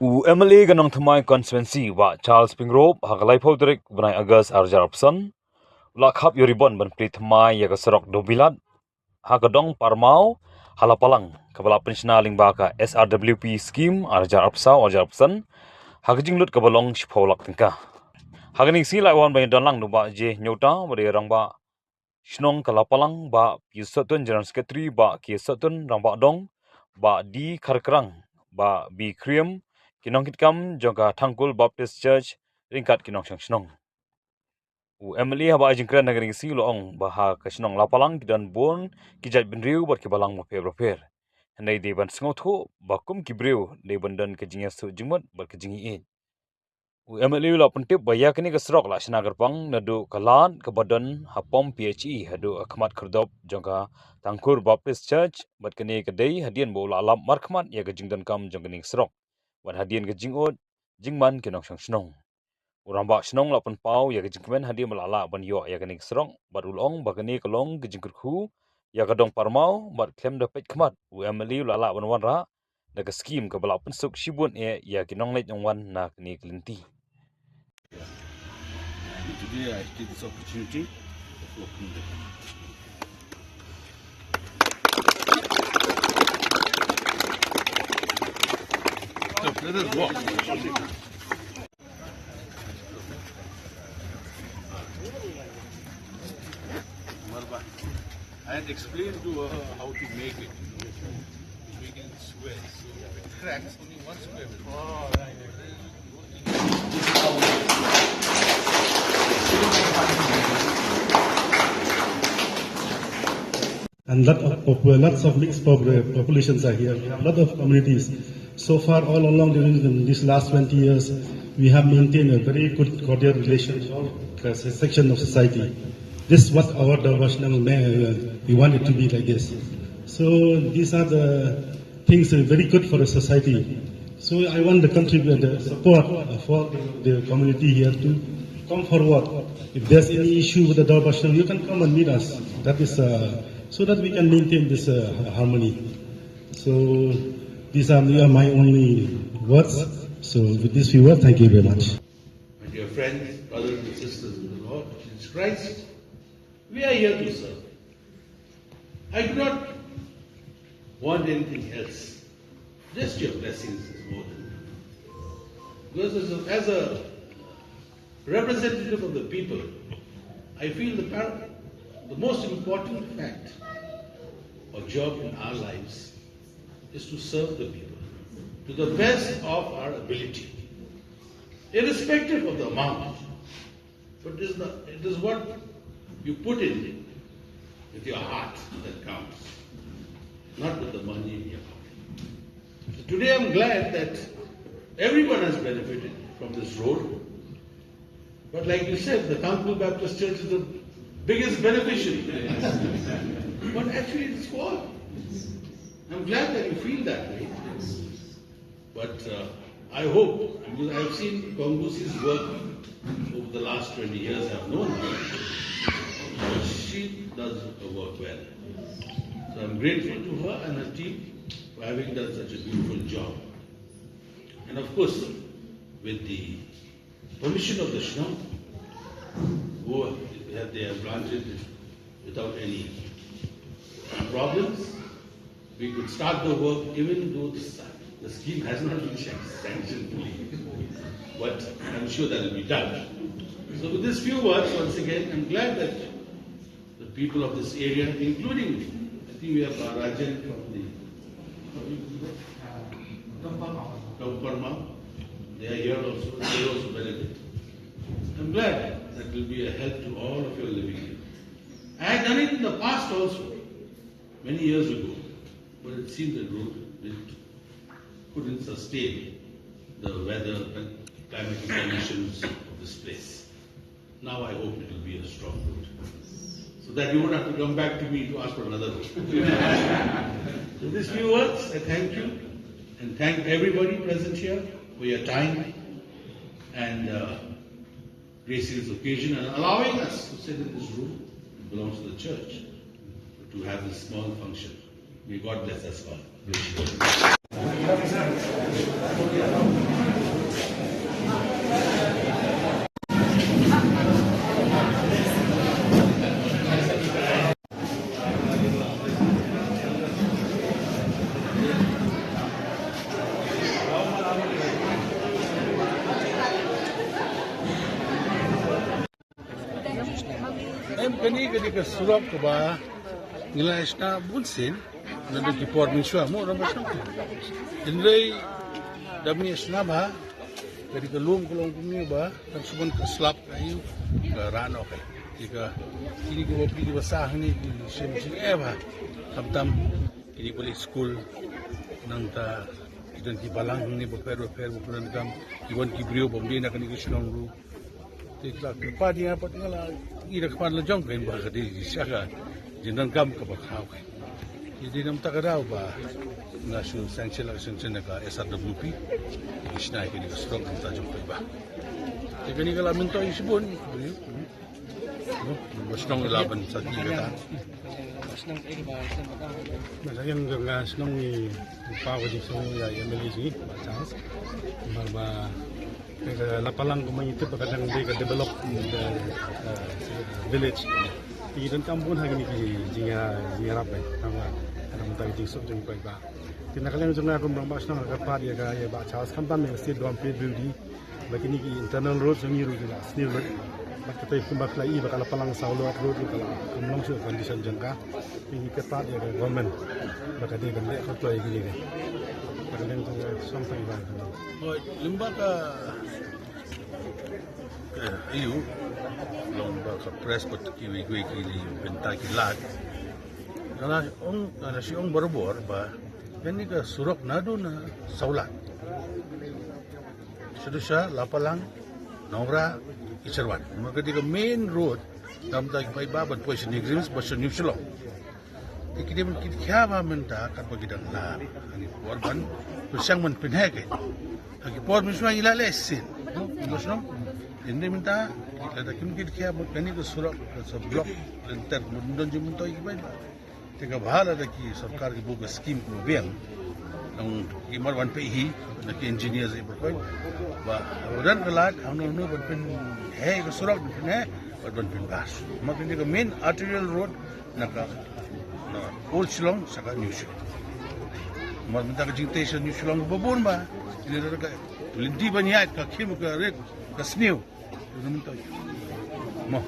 MLA ganong thamai constituency wa Charles Pingrop hagalai photrek bunai August arjar option lakhap yoribon ban pri thamai yaga surok dewbilat hagadong Parmaw Lapalang kabala pensional lingba ka SRWP skhim arjar option hagajing lut kabalong shipolak tingka haganing si lai wan bai donlang nuba je nyota bade rangba shnong Lapalang ba pisotun general secretary ba kisotun rangba dong ba di kharkrang ba bi kriam kinong kitkam jongka Thangkul Baptist Church ringkat kinong shnong MLA haba jingkran nagring si loong baha kashnong Lapalang kidan bon kijat binriu bat kibalang mo fer handai deban sngoth bakum kibriu deban dan kejingya su jingmot bat kejingi MLA la puntip baya kini kasrok la sinagarpang nadu kalan kebadan hapom PHE hadu akhmat khurdop jongka Thangkul Baptist Church bat kini kedai hadian bo la alam markhmat ya kejingdan kam jongkening srok bat hadian kejingot jingman kinong shnong uramba shnong la pau ya kejingmen hadian malala ban yo ya kening srok bat ulong bakani kolong kejingkurku ya kadong Parmaw bat klem dapet khmat MLA la ban wanra na ka scheme ka bala pensuk shibun ya kinong leit wan na kini klinti. Today I take this opportunity of opening the so let us walk. I had explained to her how to make it. Make it square. So if it cracks, only one square will. Oh, right. And lots of mixed populations are here. A lot of communities. So far, all along during these last 20 years, we have maintained a very good cordial relation with all sections of society. This is what our devotional we want it to be like this. So these are the things very good for the society. So I want the country the support for the community here to come forward. If there's any issue with the devotional, you can come and meet us. That is so that we can maintain this harmony. So these are my only words. So with these few words, thank you very much. My dear friends, brothers and sisters in the Lord Jesus Christ, we are here to serve. I do not want anything else. Just your blessings is more than enough. Because as a representative of the people, I feel the most important fact or job in our lives is to serve the people to the best of our ability, irrespective of the amount. But it is what you put in with your heart that counts, not with the money in your pocket. So today I'm glad that everyone has benefited from this road. But like you said, the Thangkul Baptist Church is the biggest beneficiary. But actually it's for. I'm glad that you feel that way. But I hope, because I've seen Kongusi's work over the last 20 years, I've known her. But she does her work well. So I'm grateful to her and her team for having done such a beautiful job. And of course, with the permission of the Shnong, who they have granted it without any problems, we could start the work even though the scheme has not been sanctioned fully. But I'm sure that will be done. So with these few words, once again, I'm glad that the people of this area, including, I think we have Rajan from Parmaw, they are here also, they also benefit. I'm glad that will be a help to all of your living here. I had done it in the past also, many years ago, but it seemed the road couldn't sustain the weather and climatic conditions of this place. Now I hope it will be a strong road, so that you won't have to come back to me to ask for another road. So these few words, I thank you and thank everybody present here for your time and gracing this occasion and allowing us to sit in this room. It belongs to the church to have this small function. May God bless us all. kani ka surok ka ba nila isna bunsin na di permission mo ra basang indai dami isna ba kani ka lung kulong kumi ba kan subon ka slap kayu ka rano kay tika kini ko pili basah ni sim ba tamtam kini balik school nang ta idan ki balang ni pero bukan kam iwan ki brio bomdi na kani kisnong ru tikla kepa dia apa tinggal ira kepan le jong kan ba kadi siaka jinan kam ka ba khaw jadi nam takarau ba national sanction ka SRWP isna kini strong ta jong ba kini kala minto isibon Masnong ilaban sa tiga Masnong iba sa matang. Masayang nga snong ni pawa di so ya MLA si Charles. Marba Lapalang community pagkatang di ka develop the village. Idan kampun hagi ni jinga rap nama ada mentai di sok jeng ba. Tinakalang jeng aku bang basnong ka pa dia ka ya ba Charles kampam yang state dom building. Bagi ni internal road sungi road la sneer road. Kita kumbat lagi bakal Lapalang saulo road kalau kumlong su condition jangka ini ketat ya government bakal dia kan lek kau gini ni bakal yang tu sampai bang lembaga ayu lembaga press pot kiwi kini bynta kilat kalau si ong berbor ba ini ke surok nado na saulat sudah Lapalang Nora Isarwan. Maka di main road, dalam tadi pai babat pois ni grims basa New Zealand. Kita men kita kaya minta kat bagi dah lah. Ini korban bersang men penhake. Hagi por miswa ila lesin. Masno. Ini minta kita dah kita kaya buat ni ke surat ke blok lenter mundon jumun toi pai. Teka bahala dah ki sarkar ki buka skhim ko biang. Ang imarwan PI na ki engineers ay berkoy. Ba oran kalat ang no berpen hey ke surok ne berpen bas. Maka ni ke main arterial road naka old Shillong saka new Shillong. Mar minta ka jingte sa new Shillong babon ba. Ini ka lindi ba niya ka kim ka red ka snew. Ano minta. Mo.